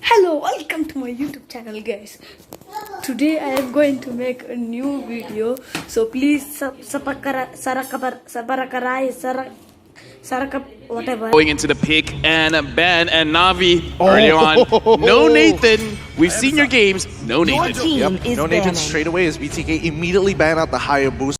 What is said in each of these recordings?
Hello, welcome to my YouTube channel, guys. Today I am going to make a new video, so please whatever. Going into the pick and ban and Navi early on. No Nathan. We've seen your games. No Nathan. Yep. No Nathan straight away as BTK immediately ban out the Hayabusa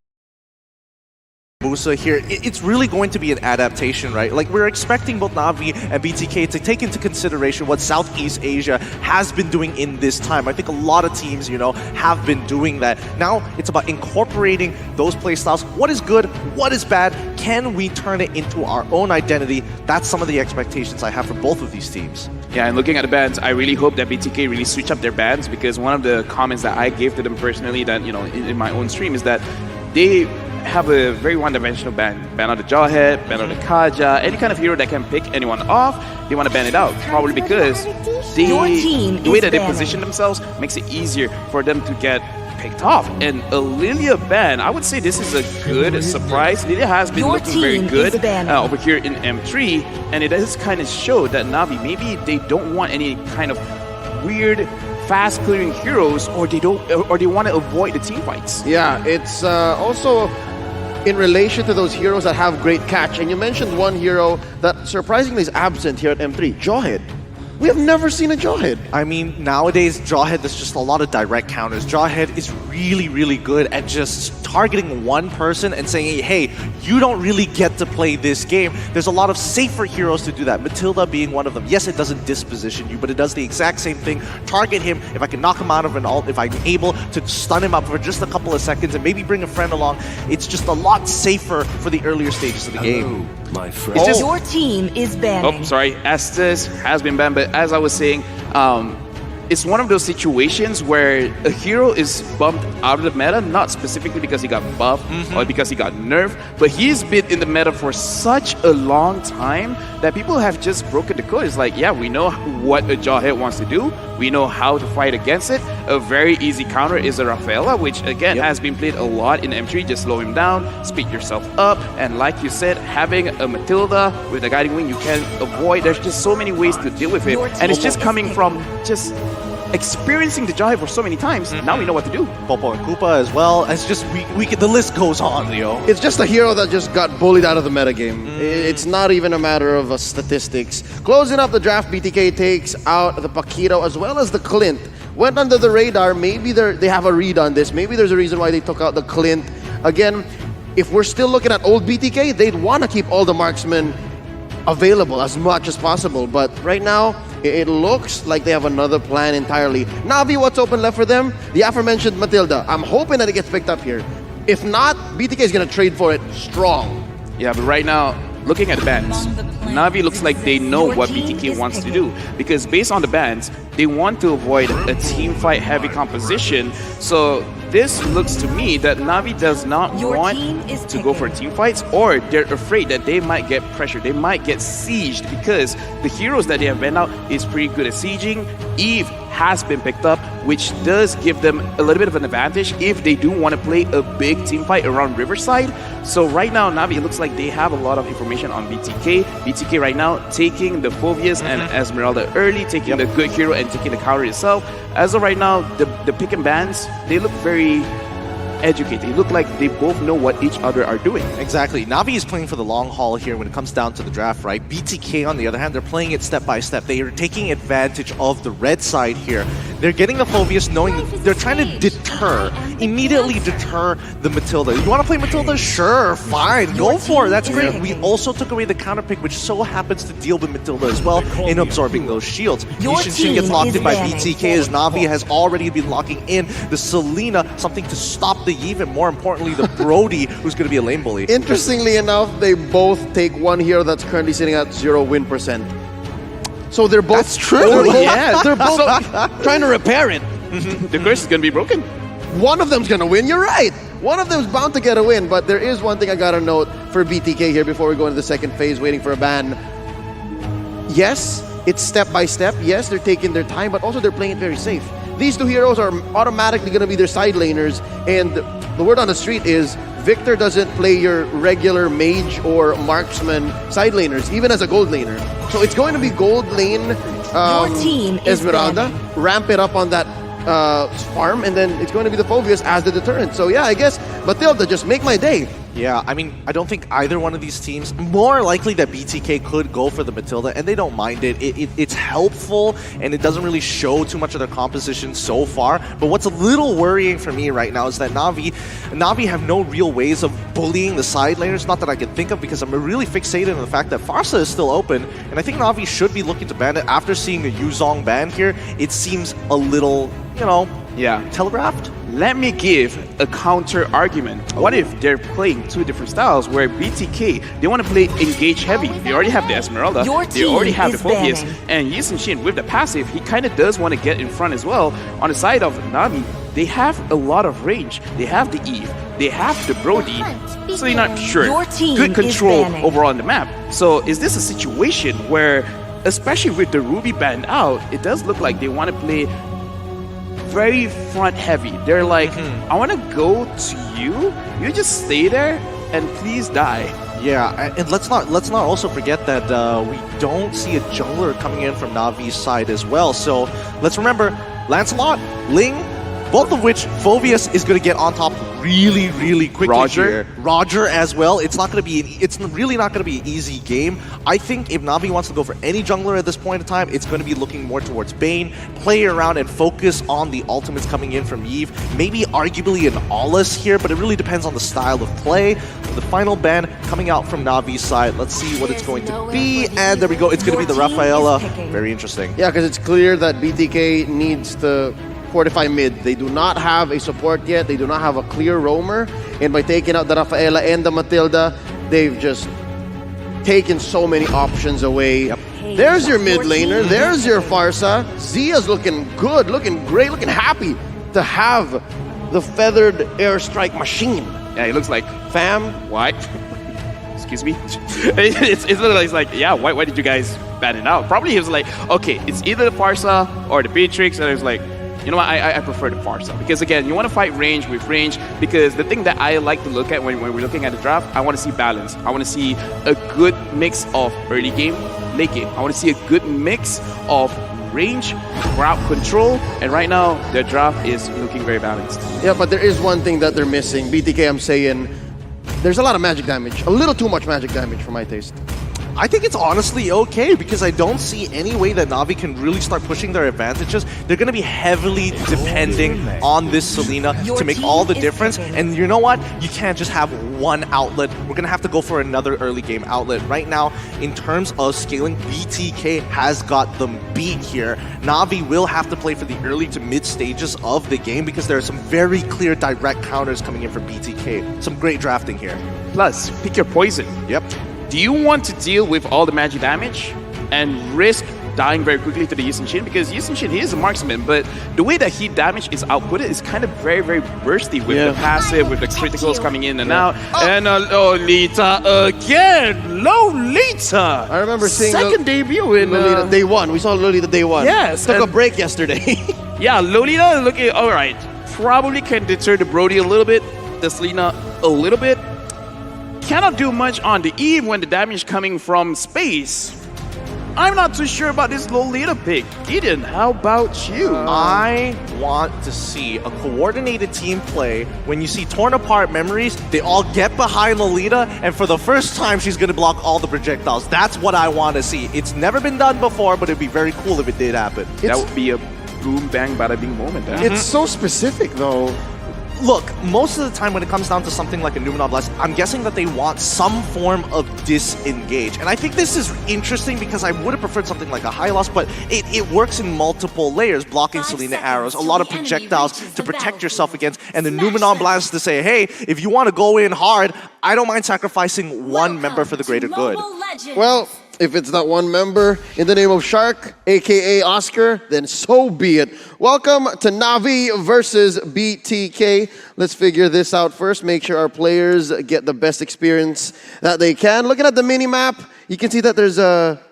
here. It's really going to be an adaptation, right? Like, we're expecting both Navi and BTK to take into consideration what Southeast Asia has been doing in this time. I think a lot of teams, have been doing that. Now it's about incorporating those playstyles. What is good? What is bad? Can we turn it into our own identity? That's some of the expectations I have for both of these teams. Yeah, and looking at the bans, I really hope that BTK really switch up their bans, because one of the comments that I gave to them personally that, in my own stream is that they have a very one-dimensional ban. Ban out the Jawhead, ban out the Kaja, any kind of hero that can pick anyone off, they want to ban it out. Probably because the way that they position themselves makes it easier for them to get picked off. And a Lilia ban, I would say this is a good surprise. Lilia has been looking very good over here in M3, and it does kind of show that Navi, maybe they don't want any kind of weird fast clearing heroes, or they want to avoid the team fights. Yeah, it's also in relation to those heroes that have great catch. And you mentioned one hero that surprisingly is absent here at M3, Jawhead. We have never seen a Jawhead. I mean, nowadays, Jawhead, there's just a lot of direct counters. Jawhead is really, really good at just targeting one person and saying, hey, you don't really get to play this game. There's a lot of safer heroes to do that, Matilda being one of them. Yes, it doesn't disposition you, but it does the exact same thing. Target him. If I can knock him out of an ult, if I'm able to stun him up for just a couple of seconds and maybe bring a friend along, it's just a lot safer for the earlier stages of the game. My friend. Your team is banning. Oh, sorry. Estes has been banned, but as I was saying, it's one of those situations where a hero is bumped out of the meta, not specifically because he got buffed or because he got nerfed, but he's been in the meta for such a long time that people have just broken the code. It's like, yeah, we know what a Jawhead wants to do. We know how to fight against it. A very easy counter is a Rafaela, which again has been played a lot in M3. Just slow him down, speed yourself up, and like you said, having a Matilda with a guiding wing, you can avoid. There's just so many ways to deal with it, and it's just coming from just experiencing the Jawhead for so many times. Now we know what to do. Popo and Koopa as well. It's just the list goes on, Leo. It's just a hero that just got bullied out of the metagame. It's not even a matter of statistics. Closing up the draft, BTK takes out the Paquito as well as the Clint. Went under the radar. Maybe they have a read on this. Maybe there's a reason why they took out the Clint. Again, if we're still looking at old BTK, they'd want to keep all the marksmen available as much as possible. But right now, it looks like they have another plan entirely. Navi, what's open left for them? The aforementioned Matilda. I'm hoping that it gets picked up here. If not, BTK is going to trade for it strong. Yeah, but right now, looking at the bans, Navi looks like they know what BTK wants to do, because based on the bans, they want to avoid a team fight heavy composition. So this looks to me that Navi does not want to go for team fights, or they're afraid that they might get pressured, they might get sieged, because the heroes that they have banned out is pretty good at sieging. Eve has been picked up, which does give them a little bit of an advantage if they do want to play a big team fight around Riverside. So right now, Navi, it looks like they have a lot of information on BTK. BTK right now taking the Phobias and Esmeralda early, taking the good hero and taking the counter itself. As of right now, the pick and bans, they look very educated. They look like they both know what each other are doing. Exactly. Navi is playing for the long haul here when it comes down to the draft, right? BTK, on the other hand, they're playing it step by step. They are taking advantage of the red side here. They're getting the Phobias, knowing that they're trying to immediately deter the Matilda. You want to play Matilda? Sure, fine, go for it. That's great. We also took away the counter pick, which so happens to deal with Matilda as well in absorbing those shields. Yushin gets locked in by BTK as Navi has already been locking in the Selena, something to stop the Eve, and more importantly, the Brody, who's going to be a lane bully. Interestingly enough, they both take one hero that's currently sitting at 0 win percent. So they're both... That's true. They're both trying to repair it. The curse is going to be broken. One of them's going to win, you're right. One of them's bound to get a win, but there is one thing I got to note for BTK here before we go into the second phase, waiting for a ban. Yes, it's step by step. Yes, they're taking their time, but also they're playing it very safe. These two heroes are automatically going to be their side laners, and the word on the street is Victor doesn't play your regular mage or marksman side laners, even as a gold laner. So it's going to be gold lane Your team is Esmeralda, ramp it up on that farm, and then it's going to be the Phobius as the deterrent. So yeah, I guess Matilda, just make my day. Yeah, I mean, I don't think either one of these teams, more likely that BTK could go for the Matilda, and they don't mind it. It's helpful, and it doesn't really show too much of their composition so far. But what's a little worrying for me right now is that Navi have no real ways of bullying the side laners, not that I can think of, because I'm really fixated on the fact that Farsa is still open, and I think Navi should be looking to ban it. After seeing the Yuzong ban here, it seems a little, you know, telegraphed. Let me give a counter argument. What if they're playing two different styles where BTK, they want to play engage heavy. They already have the Esmeralda, they already have the Phobius, and Yi Sun-shin with the passive, he kind of does want to get in front as well. On the side of Navi, they have a lot of range. They have the Eve, they have the Brody, so you're not sure. Good control overall on the map. So is this a situation where, especially with the Ruby banned out, it does look like they want to play very front heavy. They're like, I want to go to you. You just stay there and please die. Yeah, and let's not also forget that we don't see a jungler coming in from Navi's side as well. So let's remember, Lancelot, Ling, both of which Phobius is going to get on top really, really quickly. Roger as well. It's really not going to be an easy game. I think if Navi wants to go for any jungler at this point in time, it's going to be looking more towards Bane, play around and focus on the ultimates coming in from Eve. Maybe arguably an Aulus here, but it really depends on the style of play. The final ban coming out from Navi's side. Let's see what it's going to be. And there we go. It's going to be the Rafaela. Very interesting. Yeah, because it's clear that BTK needs to fortify mid. They do not have a support yet. They do not have a clear roamer. And by taking out the Rafaela and the Matilda, they've just taken so many options away. There's your mid laner. There's your Farsa. Zia's looking good, looking great, looking happy to have the feathered airstrike machine. Yeah, it looks like, fam. Why? Excuse me? it's literally like, yeah, why did you guys ban it out? Probably he was like, okay, it's either the Farsa or the Beatrix, and it was like, you know what, I prefer the Farsa. Because again, you want to fight range with range, because the thing that I like to look at when we're looking at the draft, I want to see balance. I want to see a good mix of early game, late game. I want to see a good mix of range, crowd control, and right now, their draft is looking very balanced. Yeah, but there is one thing that they're missing. BTK, I'm saying, there's a lot of magic damage. A little too much magic damage for my taste. I think it's honestly okay, because I don't see any way that Navi can really start pushing their advantages. They're going to be heavily depending on this Selena to make all the difference. And you know what? You can't just have one outlet. We're going to have to go for another early game outlet. Right now, in terms of scaling, BTK has got them beat here. Navi will have to play for the early to mid stages of the game, because there are some very clear direct counters coming in for BTK. Some great drafting here. Plus, pick your poison. Yep. Do you want to deal with all the magic damage and risk dying very quickly to the Yi Sun-shin? Because Yi Sun-shin, he is a marksman, but the way that he damage is outputted is kind of very, very bursty with the passive, with the criticals coming in and out. And Lolita again! Lolita! I remember seeing second debut in Lolita day one. We saw Lolita day one. Yes. Took a break yesterday. Yeah, Lolita looking all right. Probably can deter the Brody a little bit, the Selena a little bit. Cannot do much on the Eve when the damage coming from space. I'm not too sure about this Lolita pick. Gideon, how about you? I want to see a coordinated team play. When you see torn apart memories, they all get behind Lolita, and for the first time, she's going to block all the projectiles. That's what I want to see. It's never been done before, but it'd be very cool if it did happen. That would be a boom, bang, bada bing moment. It's so specific, though. Look, most of the time when it comes down to something like a Numenor Blast, I'm guessing that they want some form of disengage. And I think this is interesting, because I would have preferred something like a Hylos, but it works in multiple layers, blocking Selena arrows, a lot of projectiles to protect yourself against, and the Numenor Blast to say, hey, if you want to go in hard, I don't mind sacrificing one member for the greater good. Well, if it's that one member in the name of Shark, aka Oscar, then so be it. Welcome to Navi versus BTK. Let's figure this out first. Make sure our players get the best experience that they can. Looking at the mini-map, you can see that there's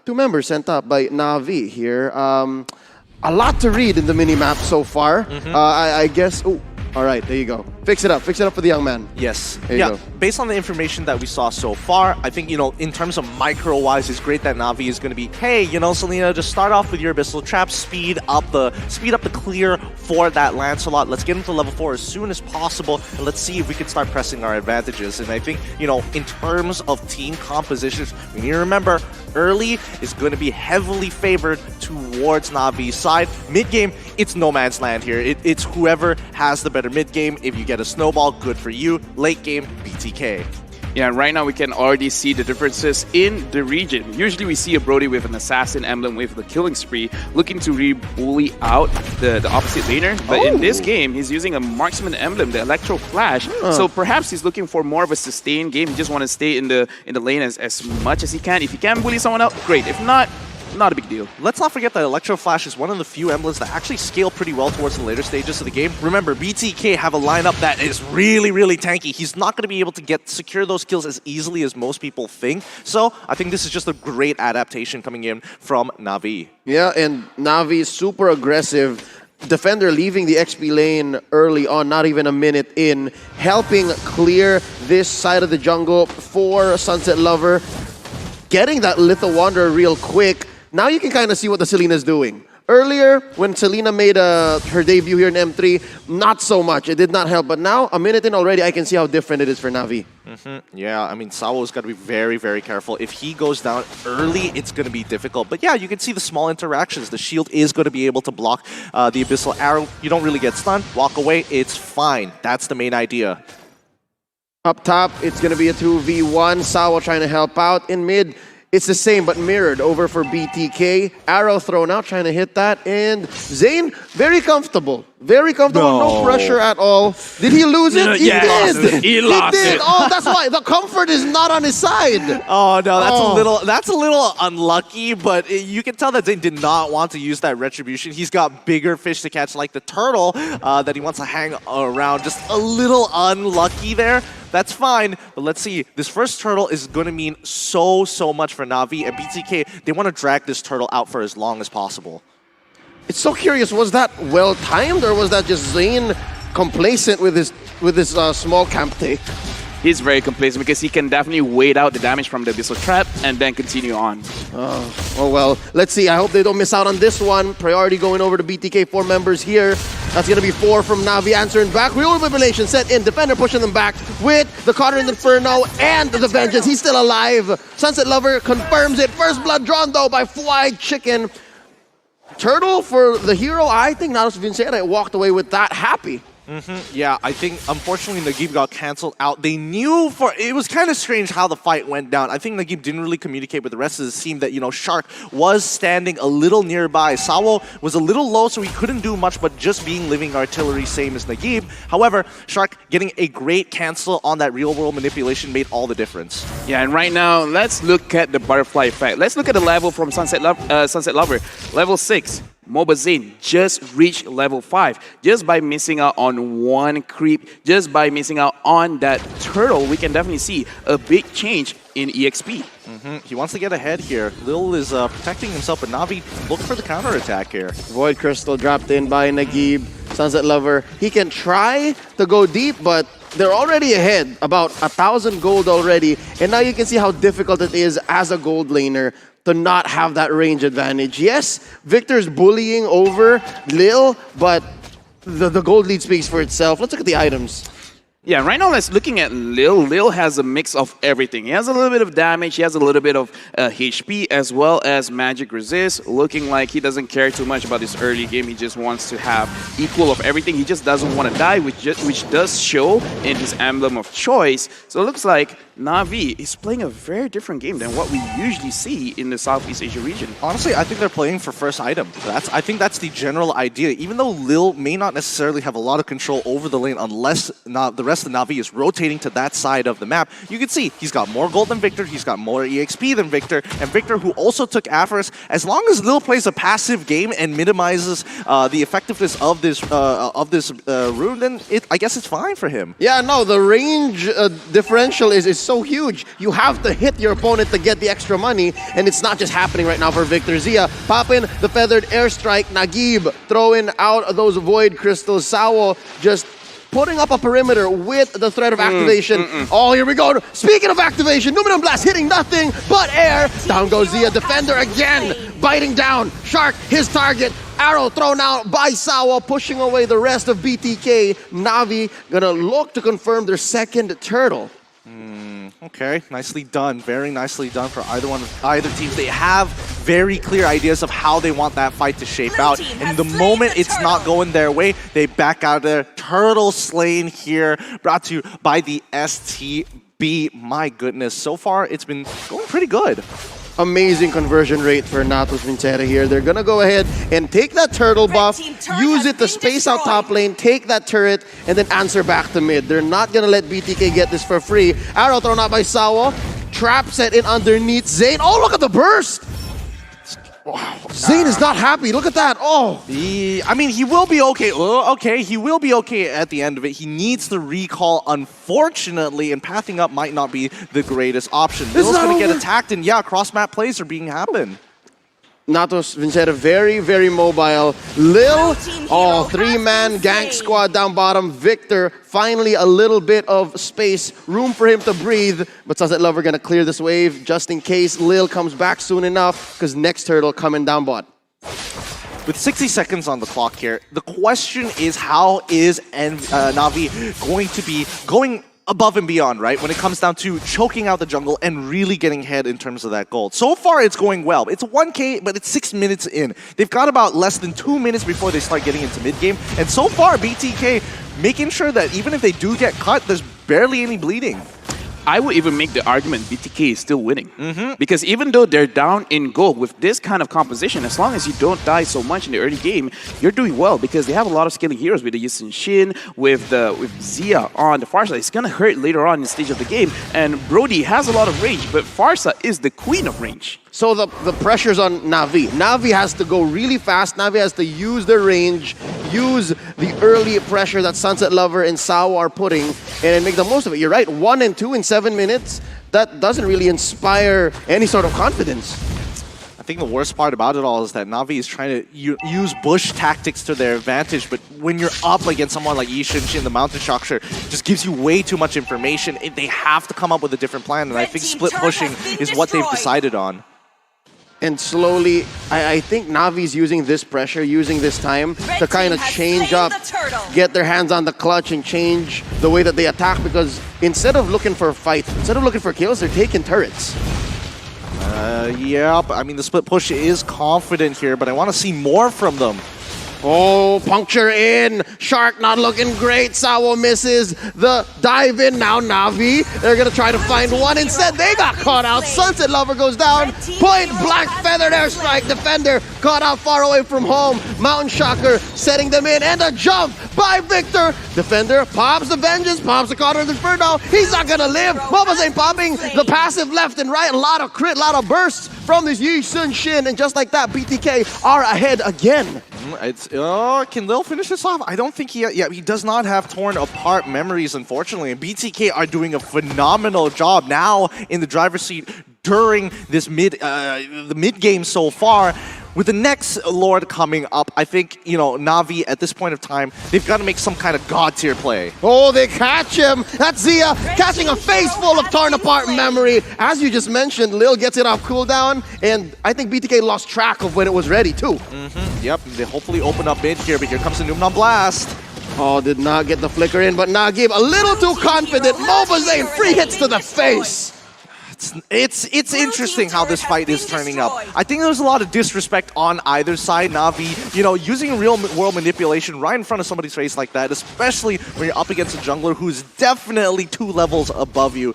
two members sent up by Navi here. A lot to read in the mini-map so far. I guess... Oh, All right, there you go. Fix it up for the young man. Yes. There you go. Based on the information that we saw so far, I think, in terms of micro-wise, it's great that Navi is going to be, hey, Selena, just start off with your Abyssal Trap, speed up the clear for that Lancelot. Let's get him to level 4 as soon as possible, and let's see if we can start pressing our advantages. And I think, in terms of team compositions, we need to remember, early is going to be heavily favored towards Navi's side. Mid-game, it's no man's land here. It's whoever has the better mid-game. If you get a snowball, good for you. Late game, BTK. Yeah, right now we can already see the differences in the region. Usually we see a Brody with an assassin emblem with the killing spree looking to re-bully out the opposite laner. But in this game, he's using a marksman emblem, the Electro Flash. So perhaps he's looking for more of a sustained game. He just wants to stay in the lane as much as he can. If he can bully someone out, great. If not a big deal. Let's not forget that Electro Flash is one of the few emblems that actually scale pretty well towards the later stages of the game. Remember, BTK have a lineup that is really, really tanky. He's not going to be able to secure those kills as easily as most people think. So I think this is just a great adaptation coming in from Navi. Yeah, and Navi is super aggressive. Defender leaving the XP lane early on, not even a minute in, helping clear this side of the jungle for Sunset Lover. Getting that Little Wanderer real quick. Now you can kind of see what the Selena's doing. Earlier, when Selena made her debut here in M3, not so much. It did not help. But now, a minute in already, I can see how different it is for Navi. Yeah, I mean, Sawo's got to be very, very careful. If he goes down early, it's going to be difficult. But yeah, you can see the small interactions. The shield is going to be able to block the Abyssal Arrow. You don't really get stunned. Walk away. It's fine. That's the main idea. Up top, it's going to be a 2v1. Sawo trying to help out. In mid, it's the same but mirrored over for BTK. Arrow thrown out, trying to hit that. And Zane, very comfortable. Very comfortable, no pressure at all. Did he lose it? He did. He lost it. Oh, that's why. The comfort is not on his side. Oh, no, that's a little unlucky, but you can tell that Zane did not want to use that retribution. He's got bigger fish to catch, like the turtle that he wants to hang around. Just a little unlucky there. That's fine, but let's see. This first turtle is going to mean so much for Navi, and BTK, they want to drag this turtle out for as long as possible. It's so curious, was that well-timed, or was that just Zane complacent with his small camp take? He's very complacent because he can definitely wait out the damage from the Abyssal Trap and then continue on. Oh well, let's see. I hope they don't miss out on this one. Priority going over to BTK, 4 members here. That's going to be 4 from Navi answering back. Real Manipulation set in. Defender pushing them back with the Cotter and Inferno and the Vengeance. He's still alive. Sunset Lover confirms it. First blood drawn though by Fried Chicken. Turtle for the hero, I think Naros Vincere walked away with that happy. Yeah, I think unfortunately Nagib got cancelled out. They knew it was kind of strange how the fight went down. I think Nagib didn't really communicate with the rest of the team that, Shark was standing a little nearby. Sawo was a little low, so he couldn't do much but just being living artillery, same as Nagib. However, Shark getting a great cancel on that real-world manipulation made all the difference. Yeah, and right now, let's look at the butterfly effect. Let's look at the level from Sunset Lover. Level 6. MOBA Zane just reached level 5 just by missing out on one creep, just by missing out on that turtle. We can definitely see a big change in EXP. He wants to get ahead here. Lil is protecting himself, but Navi look for the counterattack here. Void Crystal dropped in by Nagib. Sunset Lover, he can try to go deep, but they're already ahead, about 1,000 gold already. And now you can see how difficult it is as a gold laner to not have that range advantage. Yes, Victor's bullying over Lil, but the gold lead speaks for itself. Let's look at the items. Yeah, right now let's looking at Lil. Lil has a mix of everything. He has a little bit of damage, he has a little bit of HP, as well as magic resist. Looking like he doesn't care too much about this early game. He just wants to have equal of everything. He just doesn't want to die, which does show in his emblem of choice. So it looks like Navi is playing a very different game than what we usually see in the Southeast Asia region. Honestly, I think they're playing for first item. I think that's the general idea. Even though Lil may not necessarily have a lot of control over the lane unless the rest of Navi is rotating to that side of the map, you can see he's got more gold than Victor, he's got more EXP than Victor, and Victor, who also took Avarice. As long as Lil plays a passive game and minimizes the effectiveness of this rune, then I guess it's fine for him. Yeah, no, the range differential is so huge. You have to hit your opponent to get the extra money, and it's not just happening right now for Victor. Zia popping the feathered airstrike. Nagib throwing out those void crystals. Sawo just putting up a perimeter with the threat of activation. Oh, here we go. Speaking of activation, Numinum Blast hitting nothing but air. Down goes Zia, defender again, biting down. Shark, his target. Arrow thrown out by Sawa, pushing away the rest of BTK. Navi gonna look to confirm their second turtle. Okay, nicely done. Very nicely done for either team. They have very clear ideas of how they want that fight to shape out. And the moment it's not going their way, they back out there. Turtle slain here, brought to you by the STB. My goodness, so far it's been going pretty good. Amazing conversion rate for Natus Vincere here. They're gonna go ahead and take that turtle buff, use it to space out top lane, take that turret, and then answer back to mid. They're not gonna let BTK get this for free. Arrow thrown out by Sawa. Trap set in underneath Zane. Oh, look at the burst! Wow. Zane is not happy. Look at that. Oh. I mean, he will be okay. Okay, he will be okay at the end of it. He needs the recall, unfortunately, and pathing up might not be the greatest option. Lil's going to get attacked, and yeah, cross-map plays are being happened. Natus Vincere very, very mobile. Lil, oh, three-man gank squad down bottom. Victor, finally a little bit of space, room for him to breathe. But Sunset Lover gonna clear this wave just in case Lil comes back soon enough, because next turtle coming down bot. With 60 seconds on the clock here, the question is how is Navi going to be going above and beyond, right? When it comes down to choking out the jungle and really getting ahead in terms of that gold. So far, it's going well. It's 1K, but it's 6 minutes in. They've got about less than 2 minutes before they start getting into mid-game. And so far, BTK making sure that even if they do get cut, there's barely any bleeding. I would even make the argument BTK is still winning. Because even though they're down in gold with this kind of composition, as long as you don't die so much in the early game, you're doing well because they have a lot of scaling heroes with the Yisun Shin, with Zia on the far side. It's going to hurt later on in the stage of the game. And Brody has a lot of range, but Farsa is the queen of range. So the pressure's on Navi. Navi has to go really fast. Navi has to use their range, use the early pressure that Sunset Lover and Sawa are putting, and then make the most of it. You're right, 1 and 2 in 7 minutes. That doesn't really inspire any sort of confidence. I think the worst part about it all is that Navi is trying to use bush tactics to their advantage, but when you're up against someone like Yishin Shin, the Mountain Shocker just gives you way too much information. They have to come up with a different plan, and I think split pushing is what they've decided on. And slowly, I think Navi's using this pressure, using this time to kind of change up, get their hands on the clutch and change the way that they attack, because instead of looking for a fight, instead of looking for kills, they're taking turrets. Yeah, I mean, the split push is confident here, but I want to see more from them. Oh, puncture in. Shark not looking great. Sawa misses the dive in. Now Navi, they're going to try to find one. Instead, they got caught out. Sunset Lover goes down. Point blank feathered airstrike. Defender caught out far away from home. Mountain Shocker setting them in. And a jump by Victor. Defender pops the Vengeance, pops the Counter of the Inferno. He's not going to live. Boba ain't popping the passive left and right. A lot of crit, a lot of bursts from this Yi Sun Shin. And just like that, BTK are ahead again. Can Lil finish this off? I don't think he does not have torn apart memories, unfortunately. And BTK are doing a phenomenal job now in the driver's seat during this the mid game so far. With the next Lord coming up, I think, Navi at this point of time, they've got to make some kind of god tier play. Oh, they catch him. That's Zia catching a face full of torn apart memory. As you just mentioned, Lil gets it off cooldown, and I think BTK lost track of when it was ready too. Yep, they hopefully open up mid here, but here comes the Numinum Blast. Oh, did not get the flicker in, but Nagib a little too confident. Mobazane, free hits to the face. It's interesting how this fight is turning up. I think there's a lot of disrespect on either side. Navi, using real world manipulation right in front of somebody's face like that, especially when you're up against a jungler who's definitely 2 levels above you.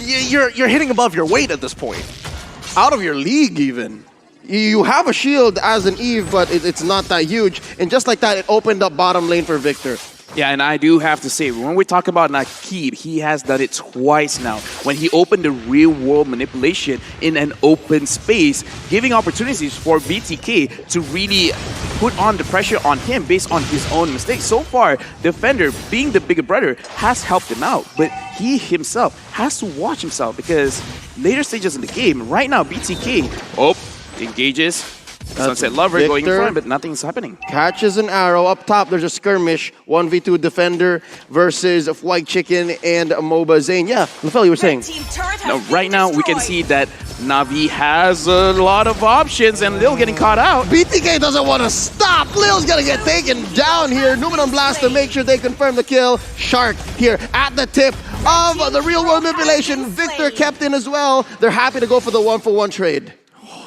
You're hitting above your weight at this point. Out of your league even. You have a shield as an Eve, but it's not that huge. And just like that, it opened up bottom lane for Victor. Yeah, and I do have to say, when we talk about Naqib, he has done it twice now. When he opened the real-world manipulation in an open space, giving opportunities for BTK to really put on the pressure on him based on his own mistakes. So far, Defender, being the bigger brother, has helped him out. But he himself has to watch himself because later stages in the game, right now, BTK, engages, Sunset Lover going in Victor. front, but nothing's happening. Catches an arrow. Up top, there's a skirmish. 1v2 defender versus White Chicken and MOBA Zane. Yeah, Lafel, you were saying. Now, right now, we can see that Navi has a lot of options and Lil getting caught out. BTK doesn't want to stop. Lil's gonna get taken down here. Numinum Blast to make sure they confirm the kill. Shark here at the tip of the real world manipulation. Victor kept in as well. They're happy to go for the 1-for-1 trade.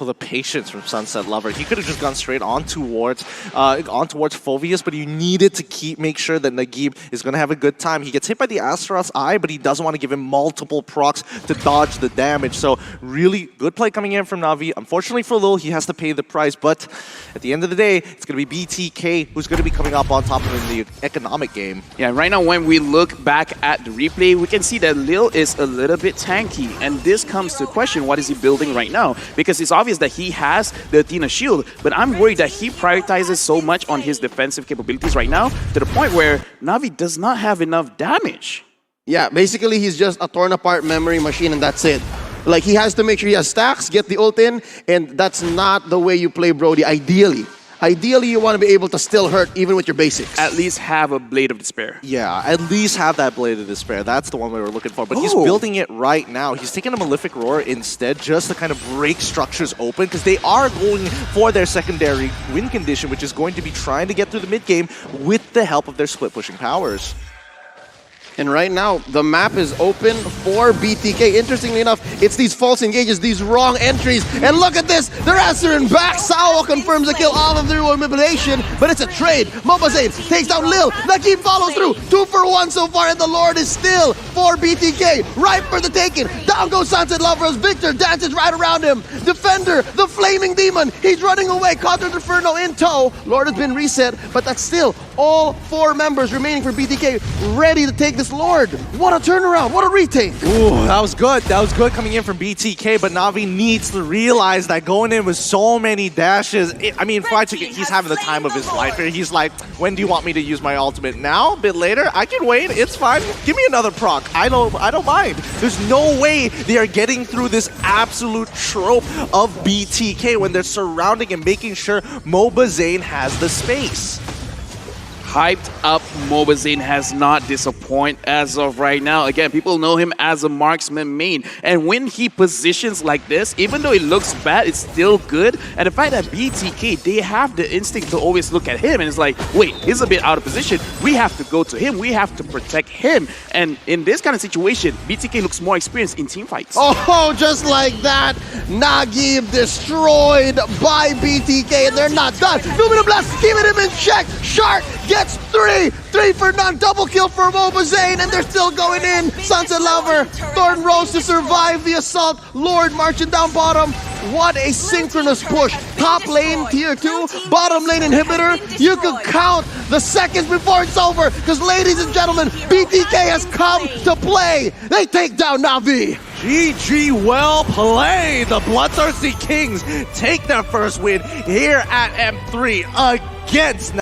Oh, the patience from Sunset Lover. He could have just gone straight on towards Phoveus, but you needed to make sure that Nagib is going to have a good time. He gets hit by the Astaroth's Eye, but he doesn't want to give him multiple procs to dodge the damage. So really good play coming in from Navi. Unfortunately for Lil, he has to pay the price, but at the end of the day, it's going to be BTK who's going to be coming up on top of him in the economic game. Yeah, right now when we look back at the replay, we can see that Lil is a little bit tanky. And this comes to question, what is he building right now? Because it's obvious that he has the Athena shield, but I'm worried that he prioritizes so much on his defensive capabilities right now to the point where Navi does not have enough damage. Yeah, basically he's just a torn apart memory machine and that's it. Like he has to make sure he has stacks, get the ult in, and that's not the way you play Brody, ideally. Ideally, you want to be able to still hurt even with your basics. At least have a Blade of Despair. Yeah, at least have that Blade of Despair. That's the one we were looking for. But he's building it right now. He's taking a Malefic Roar instead just to kind of break structures open because they are going for their secondary win condition, which is going to be trying to get through the mid game with the help of their split pushing powers. And right now, the map is open for BTK. Interestingly enough, it's these false engages, these wrong entries. And look at this, they're answering back. Sawa confirms the kill off of the manipulation, but it's a trade. MOBA Zane takes down Lil. Nagib follows through. 2 for 1 so far, and the Lord is still for BTK. Right for the taking. Down goes Sunset Lover as Victor dances right around him. Defender, the Flaming Demon. He's running away. Contra Inferno in tow. Lord has been reset, but that's still all 4 members remaining for BTK ready to take this Lord. What a turnaround. What a retake. Ooh, that was good. That was good coming in from BTK, but Navi needs to realize that going in with so many dashes, I mean, Fried Chicken, he's having the time of his life here. He's like, when do you want me to use my ultimate? Now? A bit later? I can wait. It's fine. Give me another proc. I don't mind. There's no way they are getting through this absolute trope of BTK when they're surrounding and making sure MOBA Zane has the space. Hyped up MOBA Zane has not disappointed as of right now. Again, people know him as a marksman main. And when he positions like this, even though it looks bad, it's still good. And the fact that BTK, they have the instinct to always look at him and it's like, wait, he's a bit out of position. We have to go to him. We have to protect him. And in this kind of situation, BTK looks more experienced in team fights. Oh, just like that, Nagib destroyed by BTK, and they're not done. Numinum Blast, keeping him in check. Shark gets 3 for none, double kill for MOBA Zane, and they're still going in. Sunset Lover, Thorn Rose to survive the assault. Lord marching down bottom. What a synchronous push. Top lane, tier 2, bottom lane inhibitor. You can count the seconds before it's over, because ladies and gentlemen, BTK has come to play. They take down Navi. GG, well played. The Bloodthirsty Kings take their first win here at M3 against